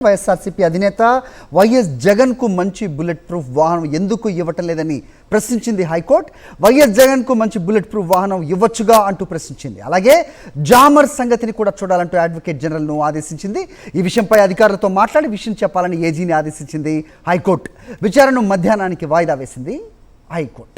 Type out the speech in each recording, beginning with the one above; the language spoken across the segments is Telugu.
వైఎస్ఆర్సీపీ అధినేత వైఎస్ జగన్ కు మంచి బుల్లెట్ ప్రూఫ్ వాహనం ఎందుకు ఇవ్వటం లేదని ప్రశ్నించింది హైకోర్టు. వైఎస్ జగన్ కు మంచి బుల్లెట్ ప్రూఫ్ వాహనం ఇవ్వచ్చుగా అంటూ ప్రశ్నించింది. అలాగే జామర్ సంగతిని కూడా చూడాలంటూ అడ్వకేట్ జనరల్ ను ఆదేశించింది. ఈ విషయంపై అధికారులతో మాట్లాడి విషయం చెప్పాలని ఏజీని ఆదేశించింది హైకోర్టు. విచారణను మధ్యాహ్నానికి వాయిదా వేసింది హైకోర్టు.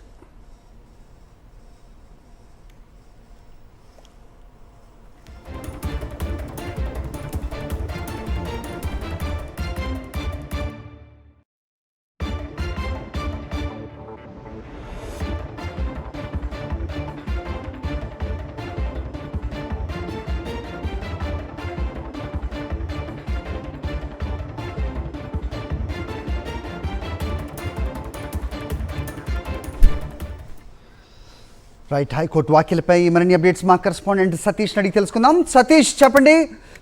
రైట్, హైకోర్టు వ్యాఖ్యలపై మరిన్ని అప్డేట్స్ మా కరెస్పాండెంట్ సతీష్ అడిగి తెలుసుకుందాం. సతీష్, చెప్పండి.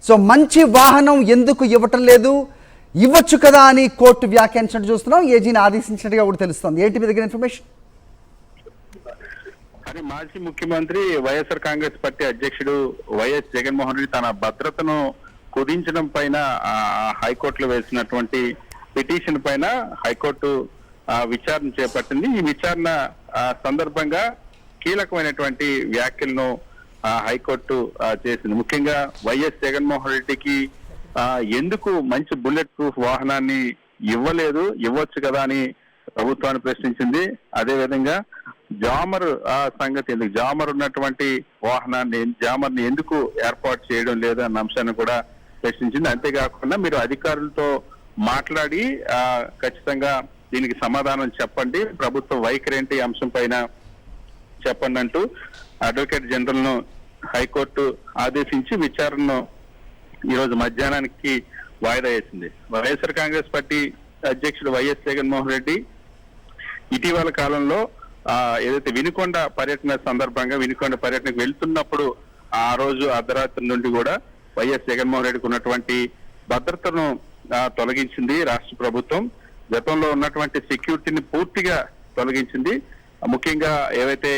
సో మంచి వాహనం ఎందుకు ఇవ్వటం లేదు, ఇవ్వచ్చు కదా అని కోర్టు వ్యాఖ్యానించినట్టు చూస్తున్నాం, ఏజీని ఆదేశించినట్టుగా కూడా తెలుస్తుంది. ఏంటి మీ దగ్గర ఇన్ఫర్మేషన్? అని మాజీ ముఖ్యమంత్రి వైఎస్ఆర్ కాంగ్రెస్ పార్టీ అధ్యక్షుడు వైఎస్ జగన్మోహన్ రెడ్డి తన భద్రతను కుదించడం పైన హైకోర్టులో వేసినటువంటి పిటిషన్ పైన హైకోర్టు విచారణ చేపట్టింది. ఈ విచారణ సందర్భంగా కీలకమైనటువంటి వ్యాఖ్యలను హైకోర్టు చేసింది. ముఖ్యంగా వైఎస్ జగన్మోహన్ రెడ్డికి ఎందుకు మంచి బుల్లెట్ ప్రూఫ్ వాహనాన్ని ఇవ్వచ్చు కదా అని ప్రభుత్వాన్ని ప్రశ్నించింది. అదే విధంగా జామర్ సంగతి ఎందుకు, జామర్ ఉన్నటువంటి జామర్ని ఎందుకు ఏర్పాటు చేయడం లేదు అన్న అంశాన్ని కూడా ప్రశ్నించింది. అంతేకాకుండా మీరు అధికారులతో మాట్లాడి ఖచ్చితంగా దీనికి సమాధానం చెప్పండి, ప్రభుత్వ వైఖరి ఏంటి అంశం పైన చెప్పండి అంటూ అడ్వకేట్ జనరల్ ను హైకోర్టు ఆదేశించి విచారణను ఈరోజు మధ్యాహ్నానికి వాయిదా వేసింది. వైఎస్ఆర్ కాంగ్రెస్ పార్టీ అధ్యక్షుడు వైఎస్ జగన్మోహన్ రెడ్డి ఇటీవల కాలంలో ఏదైతే వినుకొండ పర్యటన సందర్భంగా వినుకొండ పర్యటనకు వెళ్తున్నప్పుడు ఆ రోజు అర్ధరాత్రి నుండి కూడా వైఎస్ జగన్మోహన్ రెడ్డికి ఉన్నటువంటి భద్రతను తొలగించింది రాష్ట్ర ప్రభుత్వం. గతంలో ఉన్నటువంటి సెక్యూరిటీని పూర్తిగా తొలగించింది. ముఖ్యంగా ఏవైతే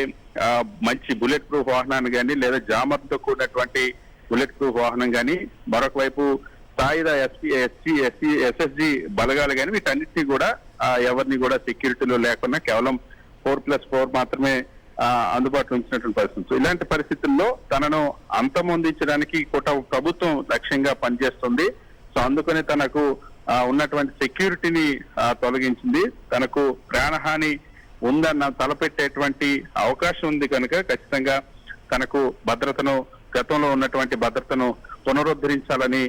మంచి బుల్లెట్ ప్రూఫ్ వాహనాన్ని కానీ లేదా జామర్ తో కూడినటువంటి బుల్లెట్ ప్రూఫ్ వాహనం కానీ, మరొక వైపు సాయుధ ఎస్ఎస్జి బలగాలు కానీ వీటన్నిటినీ కూడా ఎవరిని కూడా సెక్యూరిటీలో లేకుండా కేవలం 4+4 మాత్రమే అందుబాటులో ఉంచినటువంటి పరిస్థితి. ఇలాంటి పరిస్థితుల్లో తనను అంతమొందించడానికి ప్రభుత్వం లక్ష్యంగా పనిచేస్తుంది. సో అందుకని తనకు ఉన్నటువంటి సెక్యూరిటీని తొలగించింది. తనకు ప్రాణహాని ఉందన్న తలపెట్టేటువంటి అవకాశం ఉంది కనుక ఖచ్చితంగా తనకు గతంలో ఉన్నటువంటి భద్రతను పునరుద్ధరించాలని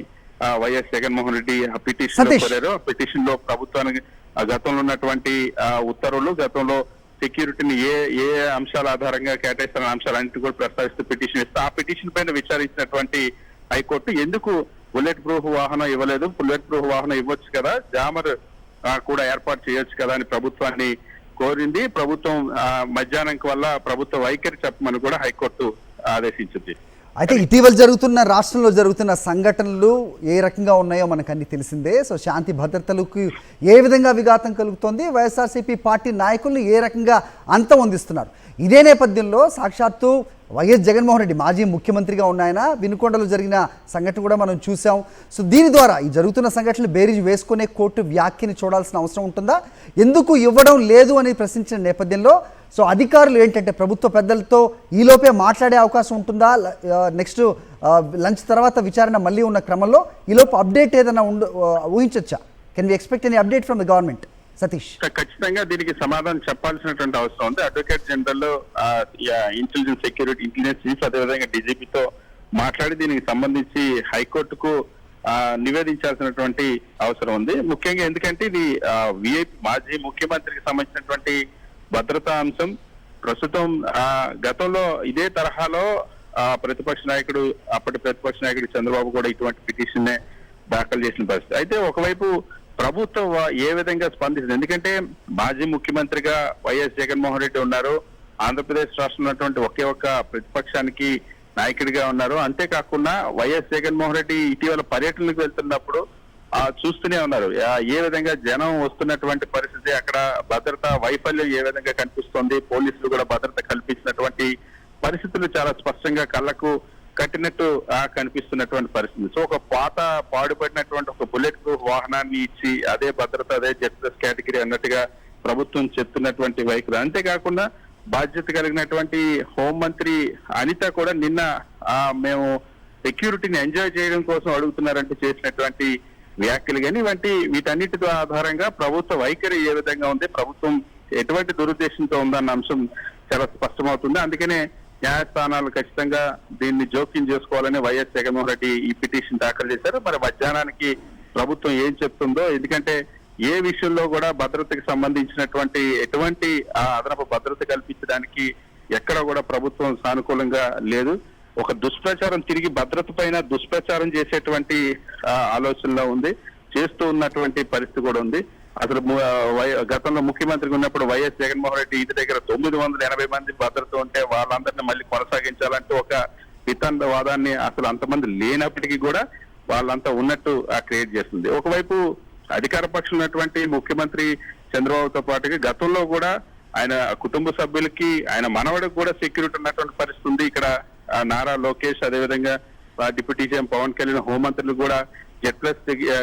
వైఎస్ జగన్మోహన్ రెడ్డి పిటిషన్ లో కోరారు. పిటిషన్ లో ప్రభుత్వానికి గతంలో ఉన్నటువంటి ఉత్తర్వులు, గతంలో సెక్యూరిటీని ఏ అంశాల ఆధారంగా కేటాయిస్తున్న అంశాలన్నింటి కూడా ప్రస్తావిస్తూ పిటిషన్ ఇస్తే ఆ పిటిషన్ పైన విచారించినటువంటి హైకోర్టు ఎందుకు బుల్లెట్ ప్రూఫ్ వాహనం ఇవ్వలేదు, బుల్లెట్ ప్రూఫ్ వాహనం ఇవ్వచ్చు కదా, జామర్ కూడా ఏర్పాటు చేయొచ్చు కదా అని ప్రభుత్వాన్ని కోరింది. ప్రభుత్వం మధ్యాహ్నం వల్ల ప్రభుత్వ వైఖరి చెప్పమని కూడా హైకోర్టు ఆదేశించింది. అయితే ఇటీవల రాష్ట్రంలో జరుగుతున్న సంఘటనలు ఏ రకంగా ఉన్నాయో మనకు అన్ని తెలిసిందే. సో శాంతి భద్రతలకు ఏ విధంగా విఘాతం కలుగుతోంది, వైఎస్ఆర్సీపీ పార్టీ నాయకులను ఏ రకంగా అంతమొందిస్తున్నారు. ఇదే నేపథ్యంలో సాక్షాత్తు వైఎస్ జగన్మోహన్ రెడ్డి మాజీ ముఖ్యమంత్రిగా ఉన్నాయన వినుకొండలో జరిగిన సంఘటన కూడా మనం చూసాం. సో దీని ద్వారా ఈ జరుగుతున్న సంఘటనలు బేరీజ్ వేసుకునే కోర్టు వ్యాఖ్యని చూడాల్సిన అవసరం ఉంటుందా, ఎందుకు ఇవ్వడం లేదు అని ప్రశ్నించిన నేపథ్యంలో సో అధికారులు ఏంటంటే ప్రభుత్వ పెద్దలతో ఈలోపే మాట్లాడే అవకాశం ఉంటుందా, నెక్స్ట్ లంచ్ తర్వాత విచారణ మళ్ళీ ఉన్న క్రమంలో ఈలోపు అప్డేట్ ఏదైనా ఊహించవచ్చా? Can we expect any update from the government? Satish, ఖచ్చితంగా దీనికి సమాధానం చెప్పాల్సినటువంటి అవసరం ఉంది. అడ్వకేట్ జనరల్ ఇంటెలిజెన్స్ చీఫ్ అదేవిధంగా డీజీపీతో మాట్లాడి దీనికి సంబంధించి హైకోర్టుకు నివేదించాల్సినటువంటి అవసరం ఉంది. ముఖ్యంగా ఎందుకంటే ఇది మాజీ ముఖ్యమంత్రికి సంబంధించినటువంటి భద్రతా అంశం. ప్రస్తుతం గతంలో ఇదే తరహాలో అప్పటి ప్రతిపక్ష నాయకుడు చంద్రబాబు కూడా ఇటువంటి పిటిషన్ దాఖలు చేసిన పరిస్థితి. అయితే ఒకవైపు ప్రభుత్వం ఏ విధంగా స్పందిస్తుంది, ఎందుకంటే మాజీ ముఖ్యమంత్రిగా వైఎస్ జగన్మోహన్ రెడ్డి ఉన్నారు, ఆంధ్రప్రదేశ్ రాష్ట్రంలో ఉన్నటువంటి ఒకే ఒక్క ప్రతిపక్షానికి నాయకుడిగా ఉన్నారు. అంతేకాకుండా వైఎస్ జగన్మోహన్ రెడ్డి ఇటీవల పర్యటనకు వెళ్తున్నప్పుడు చూస్తూనే ఉన్నారు ఏ విధంగా జనం వస్తున్నటువంటి పరిస్థితి, అక్కడ భద్రతా వైఫల్యం ఏ విధంగా కనిపిస్తోంది, పోలీసులు కూడా భద్రత కల్పించినటువంటి పరిస్థితులు చాలా స్పష్టంగా కళ్లకు కట్టినట్టు కనిపిస్తున్నటువంటి పరిస్థితి. సో ఒక పాడుపడినటువంటి ఒక బుల్లెట్ ప్రూఫ్ వాహనాన్ని ఇచ్చి అదే భద్రత, అదే జెడ్ ప్లస్ కేటగిరీ అన్నట్టుగా ప్రభుత్వం చెప్తున్నటువంటి వైఖరి. అంతేకాకుండా బాధ్యత కలిగినటువంటి హోంమంత్రి అనిత కూడా నిన్న మేము సెక్యూరిటీని ఎంజాయ్ చేయడం కోసం అడుగుతున్నారంటూ చేసినటువంటి వ్యాఖ్యలు కానీ వీటన్నిటి ఆధారంగా ప్రభుత్వ వైఖరి ఏ విధంగా ఉంది, ప్రభుత్వం ఎటువంటి దురుద్దేశంతో ఉందన్న అంశం చాలా స్పష్టమవుతుంది. అందుకనే న్యాయస్థానాలు ఖచ్చితంగా దీన్ని జోక్యం చేసుకోవాలని వైఎస్ జగన్మోహన్ రెడ్డి ఈ పిటిషన్ దాఖలు చేశారు. మరి మధ్యాహ్నానికి ప్రభుత్వం ఏం చెప్తుందో, ఎందుకంటే ఏ విషయంలో కూడా భద్రతకి సంబంధించినటువంటి ఎటువంటి అదనపు భద్రత కల్పించడానికి ఎక్కడ కూడా ప్రభుత్వం సానుకూలంగా లేదు. ఒక దుష్ప్రచారం తిరిగి భద్రత పైన దుష్ప్రచారం చేసేటువంటి ఆలోచనలో ఉంది, చేస్తూ ఉన్నటువంటి పరిస్థితి కూడా ఉంది. అసలు గతంలో ముఖ్యమంత్రిగా ఉన్నప్పుడు వైఎస్ జగన్మోహన్ రెడ్డి ఇంటి దగ్గర 980 మంది భద్రత ఉంటే వాళ్ళందరినీ మళ్ళీ కొనసాగించాలంటూ ఒక వితండవాదాన్ని అసలు అంతమంది లేనప్పటికీ కూడా వాళ్ళంతా ఉన్నట్టు క్రియేట్ చేస్తుంది. ఒకవైపు అధికార పక్షం ఉన్నటువంటి ముఖ్యమంత్రి చంద్రబాబుతో పాటుగా గతంలో కూడా ఆయన కుటుంబ సభ్యులకి, ఆయన మనవడికి కూడా సెక్యూరిటీ ఉన్నటువంటి పరిస్థితి ఉంది. ఇక్కడ నారా లోకేష్, అదేవిధంగా డిప్యూటీ సీఎం పవన్ కళ్యాణ్, హోంమంత్రులు కూడా Z plus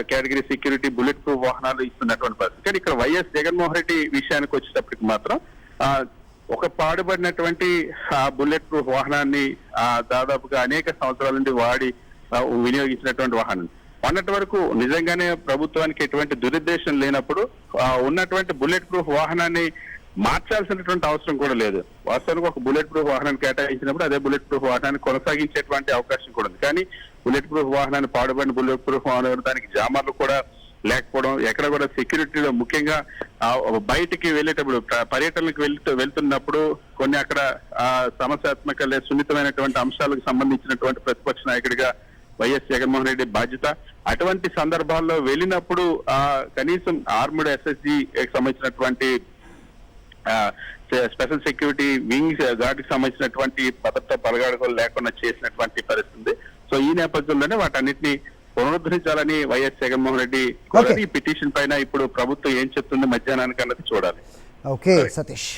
category security bullet proof వాహనాలు ఇస్తున్నటువంటి పరిస్థితి. కానీ ఇక్కడ వైఎస్ జగన్మోహన్ రెడ్డి విషయానికి వచ్చేటప్పటికి మాత్రం ఒక పాడుబడినటువంటి బుల్లెట్ ప్రూఫ్ వాహనాన్ని దాదాపుగా అనేక సంవత్సరాల నుండి వాడి వినియోగించినటువంటి వాహనం. మొన్నటి వరకు నిజంగానే ప్రభుత్వానికి ఎటువంటి దురుద్దేశం లేనప్పుడు ఉన్నటువంటి బుల్లెట్ ప్రూఫ్ వాహనాన్ని మార్చాల్సినటువంటి అవసరం కూడా లేదు. వాస్తవానికి ఒక బుల్లెట్ ప్రూఫ్ వాహనాన్ని కేటాయించినప్పుడు అదే బుల్లెట్ ప్రూఫ్ వాహనాన్ని కొనసాగించేటువంటి అవకాశం కూడా ఉంది. కానీ బుల్లెట్ ప్రూఫ్ వాహనాన్ని పాడుబడిన బుల్లెట్ ప్రూఫ్ వాహనం దానికి జామర్లు కూడా లేకపోవడం, ఎక్కడ కూడా సెక్యూరిటీలో ముఖ్యంగా బయటికి వెళ్ళేటప్పుడు పర్యటనలకు వెళ్తున్నప్పుడు కొన్ని అక్కడ సమస్యాత్మక లేదా సున్నితమైనటువంటి అంశాలకు సంబంధించినటువంటి ప్రతిపక్ష నాయకుడిగా వైఎస్ జగన్మోహన్ రెడ్డి బాధ్యత. అటువంటి సందర్భాల్లో వెళ్ళినప్పుడు కనీసం ఆర్మ్డ్ ఎస్ఎస్జీ సంబంధించినటువంటి స్పెషల్ సెక్యూరిటీ వింగ్స్ గార్డుకి సంబంధించినటువంటి భద్రతా బలగాడుకోలు లేకుండా చేసినటువంటి పరిస్థితి. సో ఈ నేపథ్యంలోనే వాటన్నిటిని పునరుద్ధరించాలని వైఎస్ జగన్మోహన్ రెడ్డి ఈ పిటిషన్ పైన ఇప్పుడు ప్రభుత్వం ఏం చెప్తుంది మధ్యాహ్నానికి అన్నది చూడాలి. ఓకే సతీష్.